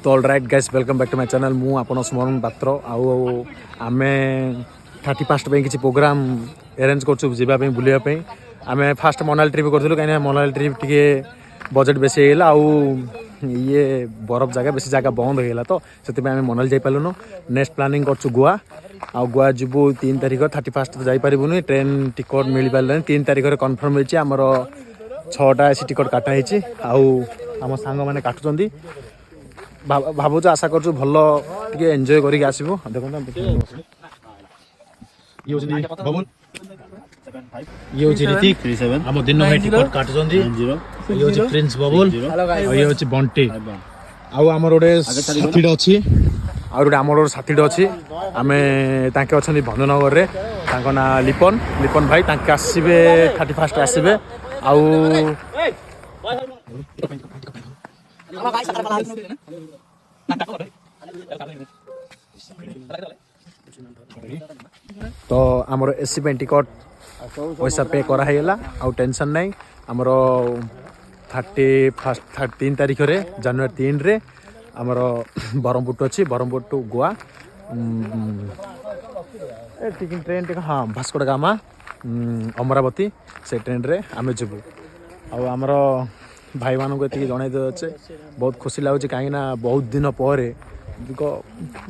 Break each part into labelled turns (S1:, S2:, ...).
S1: तो all right guys welcome back to my channel मु आपन स्मरण पात्र आउ आमे 31 पे किसी प्रोग्राम अरेंज करछु जीवा पे बुलिया पे आमे फास्ट मनाली ट्रिप करथलु काई मनाली ट्रिप टिके बजेट बेसी हेला आउ ये बरफ जगह बेसी जगह बंद हो गेला तो सेति पे आमे मनाली जाई पालुनो नेक्स्ट प्लानिंग करछु गोवा आ गोवा जिबु 3 तारिख 31 जाई परिबुनी ट्रेन टिकट मिली पाले 3 तारिख रे कंफर्म होईची हमर 6टा एसी टिकट काटा होईची आउ हम सांग माने काटुचंदी भावुँ आशा कर भल टे एंजॉय करके आसबू देखो ये ऋतिक आम दिन भाई टिकट काटुचंदी ये होची प्रिंस बबुल ये होची बंटी आमर गोटे साथीटे अच्छी आउट आमर गोटे साथीटे अच्छी आम ताके अछंती भंजनगर रे तांको ना लिपन लिपन भाई ताके आसीबे 31 आसीबे आउ तो आमर एसी पे टिकट पैसा पे करा हेला आउ टेंशन नहीं आमर 3 तारिख रे जनवरी 3 रे आमर बरहमपुर अच्छी बरहमपुर टू गोवा ट्रेन टिक हाँ भास्को दा गामा अमरावती से ट्रेन रे आम जीवु आमर भाई मानक ये जन दे बहुत खुशी लगुच कहीं बहुत दिन पर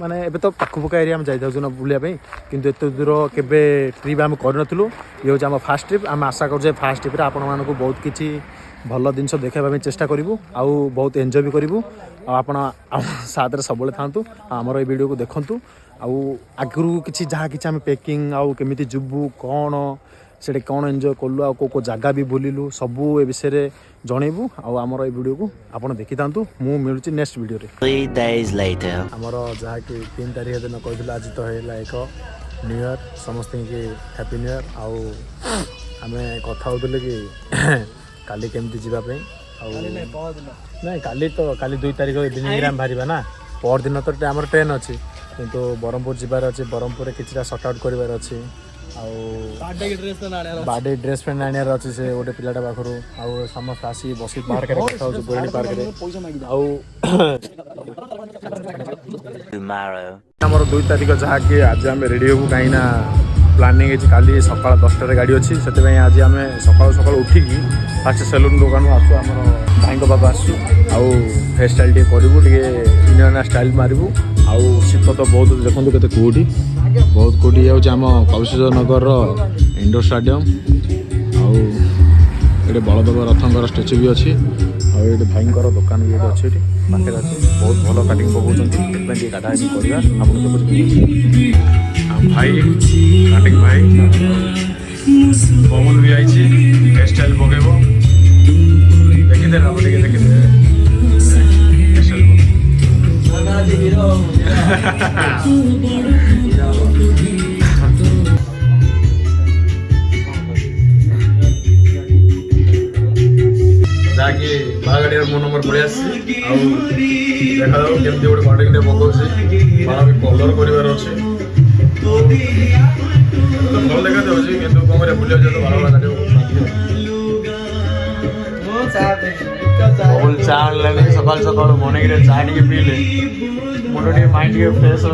S1: माने एबे तो पक्का एरिया में जाइए बुलाया किंतु एत दूर केबे ट्रिप आम करूँ ये हूँ आम फास्ट ट्रिप आम आशा कर फास्ट ट्रिप आपण मानक बहुत किसी भल जिनस देखा चेष्टा करूँ आउ बहुत एंजॉय भी करूँ आपण साथ सब था आमर ये वीडियो को देखूँ आगु कि जहाँ कि आम पैकिंग आउ केमी जीवु कौन से कौन एंजॉय कलु आ को जगह भी बुलिलु सबू ए विषय में जनइबू आमर ये वीडियो को आप देखी था मु मिलूँ नेक्स्ट वीडियो आमर जहाँकि 3 तारिख दिन कहूँ आज तो है एक न्यू ईयर समस्त की हैप्पी न्यू ईयर आम कथा होते कि काली केमती जावाई ना काली 2 तारिख इवनिंग आम बाहर ना पर दिन तो आम ट्रेन अच्छी किंतु ब्रह्मपुर जबार अच्छे ब्रह्मपुर किसी सर्ट आउट करार अच्छी बाडे ड्रेस पैंट आने अच्छे से गोटे पिलाटा पाखर आउ समस्त आसी बस पार्क बोराणी पार्क आमर 2 तारिख जहाँकि आज आम रेडी हूँ कहीं प्लानिंग है काली सकाल 10टार गाड़ी अच्छी से आज आम सकाल उठिकी फास्ट सेलून दुकान आसू आम भाई पाक आसू आउ हेयर स्टाइल टे करूँ टे इंडियन स्टाइल मारू आउ शीत तो बहुत देखो के कौटी बहुत कौटी आम कौशिक नगर इंडोर स्टाडियम आउ ये बलदेव रथंकर स्टाच्यू भी अच्छी आउ ये भाई दुकान भी अच्छे पाखे अच्छे बहुत भल काटिंग पकाउंट काटा करवा भाई काटिंग भाई पवन भी आई हेयर स्टाइल पकेब देखीदे ना देखीदे जाके बागाड़ी मो नंबर पड़े देखा केमती गोटे कटिंग पकाऊँ बाड़ा भी कलर करार अच्छे भल देखा जाऊँगी कि कौन बुले तो बार बार चा आने सकाल सकाल मॉर्निंग चा टे पीले मुंड टे माइंड टे फ्रेश हो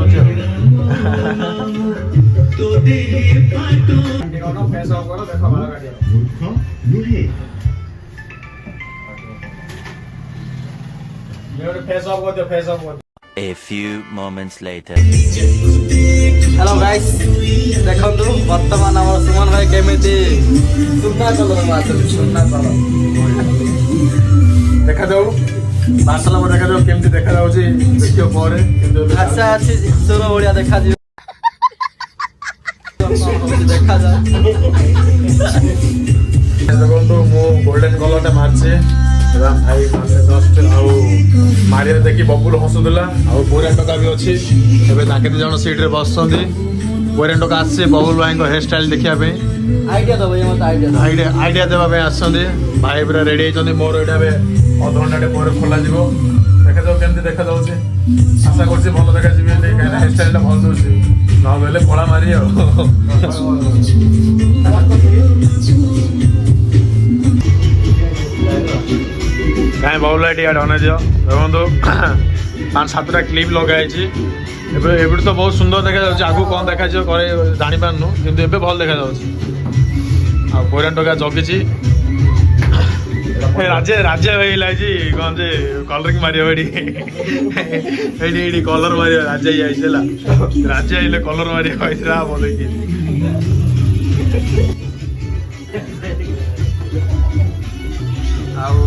S2: A few moments later.
S3: Hello guys देखंतु वर्तमान हमर सुमन भाई केमिति सुन्ना कलर मात्र सुन्ना कलर
S1: देखा जाऊ बासला पर देखा जाऊ केमती देखा जाऊ देखियो पर किंतु
S3: अच्छा अच्छी सोनो बढ़िया देखा दियो देखा जा
S1: देखो मो गोल्डन कलर टा मारछे राम भाई माने जस्ट आउ मारिया देखि बबुल हसुदला आउ बोरेन टका भी अछि एबे ताके जण सीट रे बसछंदी बोरेन टका आसे बबुल भाई को हेयर स्टाइल देखिया पे
S3: आइडिया दबे मत
S1: आइडिया देबा पे आछंदी भाई पूरा रेडी होइछंदी मोर एटा बे आधा घंटा पर खोला जीवो देखा जाऊ केमती देखा जाउछे आशा करछि भलो देखा जिवे नै काना हेयर स्टाइल टा भल दोछि न बेले कोला मारी आ ନାଇଁ ବବୁଲ ଭାଇ ଟିକେ ଅନେଇ ଦିଅ ଦେଖନ୍ତୁ 5-7ଟା କ୍ଲିପ୍ ଲଗାହେଇଛି ଏବେଠୁ ତ ବହୁତ ସୁନ୍ଦର ଦେଖାଯାଉଛି ଆଗକୁ କ'ଣ ଦେଖାଯିବ ଘରେ ଜାଣିପାରୁନୁ କିନ୍ତୁ ଏବେ ଭଲ ଦେଖାଯାଉଛି ଆଉ 4 ଟଙ୍କା ଜଗିଛି ରାଜ୍ୟ ହେଇଯାଇଛି କ'ଣ ଯେ କଲରିଂ ମାରିବ ଏଇଠି କଲର ମାରିବ ରାଜ୍ୟ ହେଇଯାଇଛି ହେଲା ରାଜ୍ୟ ହେଇଲେ କଲର ମାରିବ ହେଇଥିଲା ଭଲ କି ଆଉ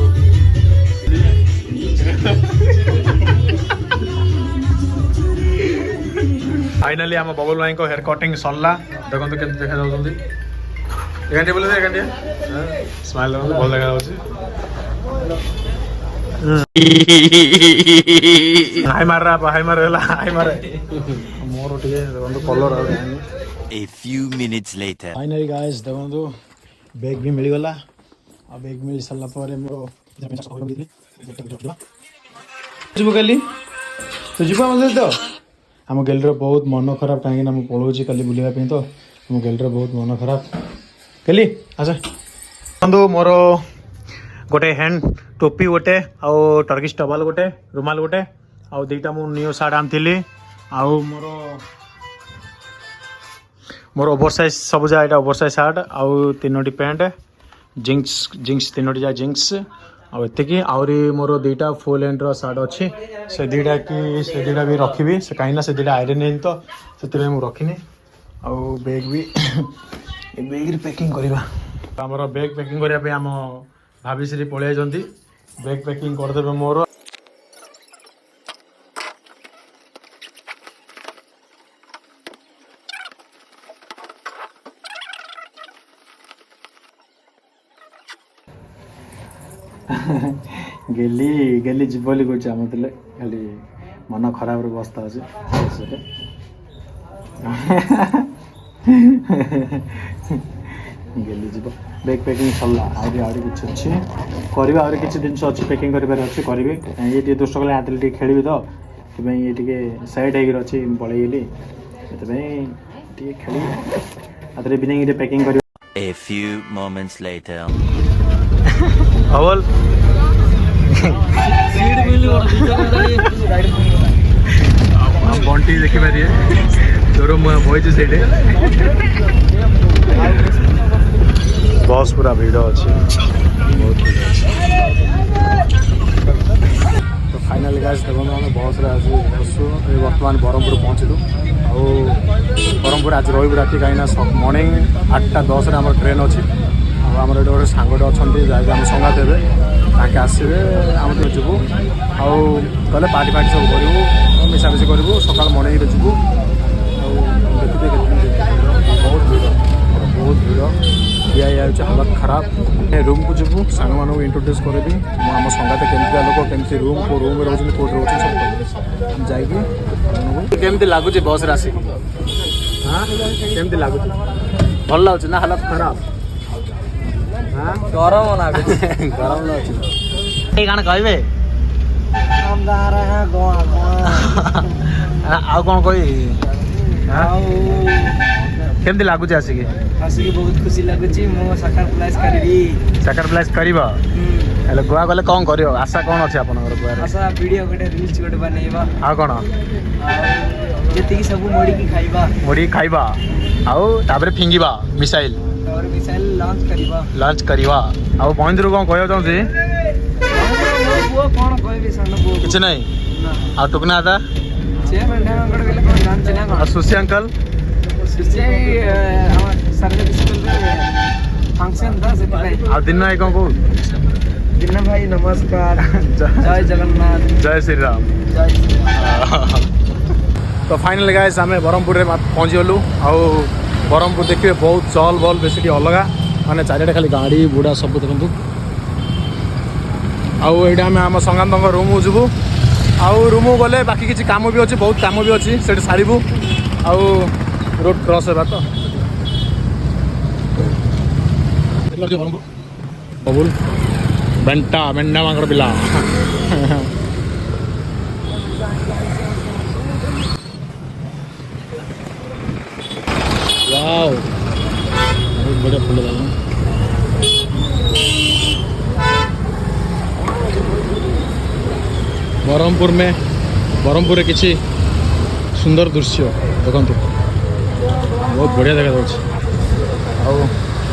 S1: फाइनाली आम बबल भाई हेयर कटिंग सरला देखो केमती देखा जाऊँगी एकाठी बोले एकाठी स्माइल भल देखा हाई मार हाई मार हाई मार मोर देखो colour
S2: A few minutes later.
S1: Finally guys देखो बैग भी मिलगला आ बैग मिल सारा पर मोर जीव कल तू जीव मत तो आम गैलरी बहुत मन खराब कहीं पलाऊँ कल बुलापी तो आम गैलरी बहुत मन खराब कली आस बंधु मोर गोटे हैंड टोपी गोटे आउ टर्किश टवाल गोटे रुमाल गोटे आउ दुईटा मु न्यू सार्ट आनी आउ मोर ओभरसाइज सब जा यहाँ ओभरसाइज सार्ट आउ 3टी पैंट जिन्स 3टी जा जिन्स आती आहरी मोर 2टा फुल हैंड सार्ट अच्छी से दुटा भी रखी से कहीं से 2टा आयरन नहीं तो से रखनी आउ बैग भी बैग पैकिंग करवा आमर बैग पैकिंग करने आम भाविश्री पलि बैग पैकिंग करदे मोर गेली जीव बोली कह खाली मन खराब बस्ता अच्छे गेली जीव बैग पैकिंग सरला आहरी किसी अच्छे करवा आहरी किसी जिन अच्छी पैकिंग कर करी ये दुष्ट कले हाथ खेली तो ये सैड होगी पलैगली खेली हाथ इवनिंग पैकिंग कर
S2: A few moments later.
S1: अवल बंटी देखिपारे तोर बही से बस पूरा भिड़ अच्छी बहुत भिड़ तो फाइनाली गाइस देखो आम बस बसु बर्तमान ब्रह्मपुर पहुँचलु आरमपुर आज रही राति कहीं मर्णिंग 8:10 आम ट्रेन अच्छी आमर ये गोटे सांगटे अच्छा जहाँकि आम संगात हे ताके आसवे आम तो जीवु आले पार्टी फार्टी सब करूँ मिसामिशी करूँ सका मर्णिंग जीवु देखिए बहुत भिड़ या हालत खराब रूम को जीवु सांग मान इंट्रोड्यूस करी आम संगात केमती लोक केमती रूम को रूम रोचे कौट रोचे सब जाकि लगुच बस आसिक हाँ केमती लगुच भल लगुच ना हालत खराब
S3: गरम लगुच
S1: गरम लगुच कण कहे आउ कौन कह केमती लगुच आसिक
S3: बहुत खुशी लगुच
S1: साक्रिफाइस कर गोवा गले कौन कर आशा कौन अच्छे आप
S3: आशा वीडियो गोटे रील्स गोटे बनैबा
S1: आ कौन
S3: जी सब मोड़ी
S1: खाइबा आउ तापर फिंगिबा मिसाइल लॉन्च करवा आउ बहिंदर कौन कह चाहूँगी किसी नहीं आ टुकना था सुशी अंकल
S3: फंक्शन था
S1: आ दिन भाई कौन कहू
S3: दिन भाई नमस्कार जय जगन्नाथ
S1: जय श्री राम तो फाइनल गाइस आम ब्रह्मपुर में पहुँची गलु ब्रह्मपुर देखिए बहुत चल बल बेस अलग माने चारिटा खाली गाड़ी बुढ़ा सब देखु आईटा आम आम संगात रूम जीवु रूम गले बाकी किसी काम भी अच्छी बहुत काम भी अच्छी से सारू रोड क्रॉस होगा तो बबुल बेंटा बेंडा मांगड़ पिला वाओ बहुत बढ़िया फूल लगा में ब्रह्मपुर किसी सुंदर दृश्य देखो बहुत बढ़िया देखा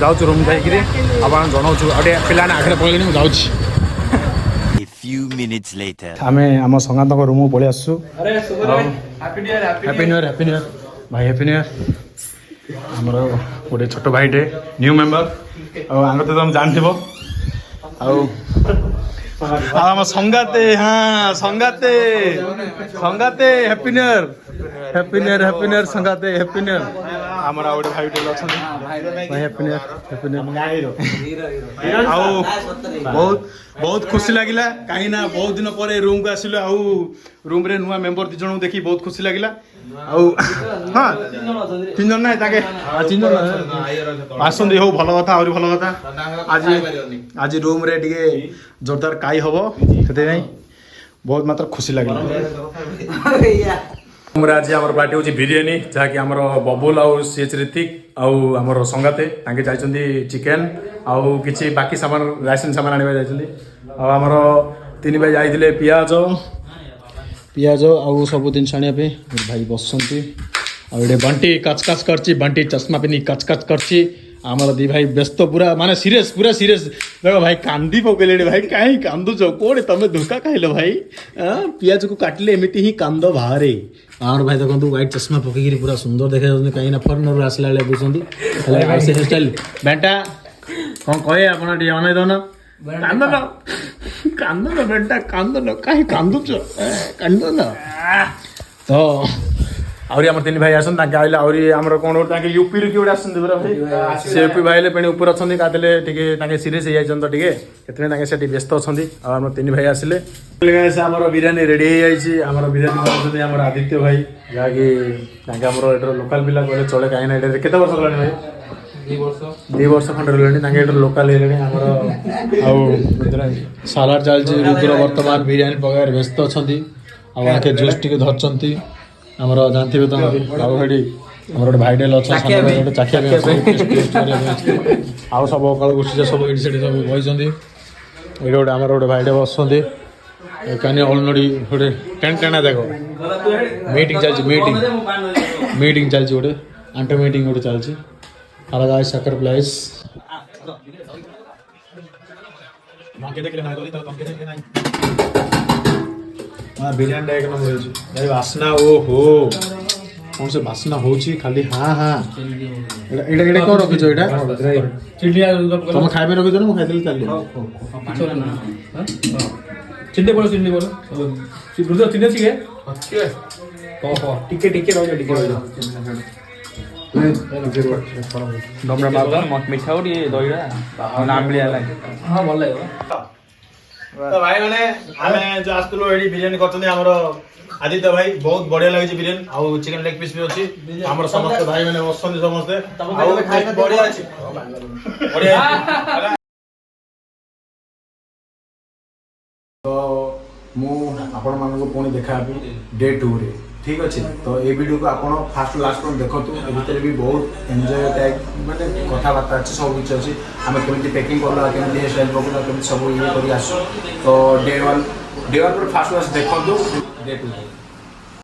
S1: जाऊँ रूम जाकि आप जनाऊँ आगे पिला आगे पड़े जाऊँ
S2: A few minutes later.
S1: आम आम संगात रूम को पलि आसु
S3: अरे सुमन भाई happy new year
S1: happy new year भाई हैप्पी न्यू ईयर आमर गोटे छोट भाईटे न्यू मेम्बर आगे तो तुम जानथिबो आम संगाते हाँ संगाते संगाते happy new year happy new year happy new year संगाते हैप्पी न्यू ईयर आमर गोटे भाईटे भाई हैप्पी न्यू ईयर आउ बहुत बहुत खुशी लगिला कहीं ना बहुत दिन पर रूम को आसिलु आउ रूम रे नुआ मेंबर दी जण देखि बहुत खुशी लगिला आउ हां तीन जण नाही ताके तीन जण आसंदी हो भलो कथा और भलो कथा आज रूम रे टिके जोरदार काई हबो सेते नाही बहुत मात्र खुशी लगिला हमरा आज हमर पार्टी होची बिरयानी जहाँकि हमर बबुल आउ सीएच ऋतिक आउ हमर संगाते तांके जाइछन्दी चिकन आउ किछि बाकी सामान राशन सामान आनिबा जाइछन्दी आ हमर तीन भाई जाइथिले पियाज पियाज आउ सब दिन छाणिया पे भाई बसंती आ एडे बंटी कचकच करची बंटी चश्मा पिनी कचकच करची आमर दी भाई व्यस्त पूरा माने सीरियस पूरा सीरियस देखो भाई कांदी पकेले भाई काहे कांदुच कोडे तमे धोखा खाइलो भाई पियाज को काटले एमिति ही कांद बाहरे आमर भाई देखो व्हाइट चश्मा पकेगिरी पूरा सुंदर देखा जाउनी काहे ना फॉरेनर आसला ले बुझंदी हेला से स्टाइल बेटा कोन कहे आपण डी अनै दोना कांदो न बेटा कांदो न काहे कांदुच कांदो न तो आउरी हमर तीन भाई आसन ताके आइला आउरी हमर कोन ताके यूपी रे किउडा आसन देबरा भाई से यूपी भाईले पेणी ऊपर अछंदी कातले टिके ताके सीरियस हे जाइछन तो टिके केतने ताके सेठी व्यस्त अछंदी आ हमर तीन भाई आसिले से हमर बिरयानी रेडी हे जाइछि हमर बिरयानी बनछथि हमर आदित्य भाई जाकी ताके हमर एटर लोकल बिला कोले चले काहे ना एटर केते वर्ष लागलानी भाई 2 वर्ष खंड रहलानी ताके एटर लोकल हेलेनी हमर आउ सालाड चालछि रुद्र वर्तमान बिरयानी पगार व्यस्त अछंदी आ आके जूस टिके धरचंती हमर जानथिबे त बाबू भाई हमर गोटे भाईटेल अच्छा गोटे चाखिया आउ सब अकाल गोष्ठी सब एडी सेडी सब बहिचंदी एडी गोटे हमर गोटे भाईटे बसंदी कानी ऑलरेडी गोटे टेन टेना देखो मीटिंग चलछि मीटिंग चलछि गोटे आंटो मीटिंग गोटे चलछि हेलो गाइस सकर प्लेस माके देखले ना गली त तमके देखले ना हाँ बिरयानी एक नंबर होची भाई वासना ओ हो कौन से वासना होची खाली हाँ हाँ एडा एडा कोन रखि छ एडा चिड़िया तुम खाइबे रखि छ न म खाइदेली चली हां चिंडे बोलो रुद्र चिंडे छी के हो टिके टिके रहो टिके रहो डमरा माता मिठा उडी दहीरा नाम लिया लाग हां भल लागो तो भाई मैंने आमे जो आस्तुलो एडी बिरयानी करछनी हमरो आदित्य भाई बहुत बढ़िया लागी बिरयानी आउ चिकन लेग पीस भी अछि हमरो समस्त भाई मैंने बसंदी समस्त आउ बढ़िया अछि बढ़िया तो मु आपण मानको पुणी देखाबी डे 2 रे ठीक अच्छे तो ये वीडियो को आपण फास्ट लास्ट तक देखतु ए भितर भी बहुत एंजॉय टाइप माने कथाबार्ता अच्छे सब किसी अच्छे आम केमी पैकिंग करला केमी हेयर स्टाइल पकड़ा केमी सब ये कर तो डे 1 पर फास्ट लास्ट देखतु डे 2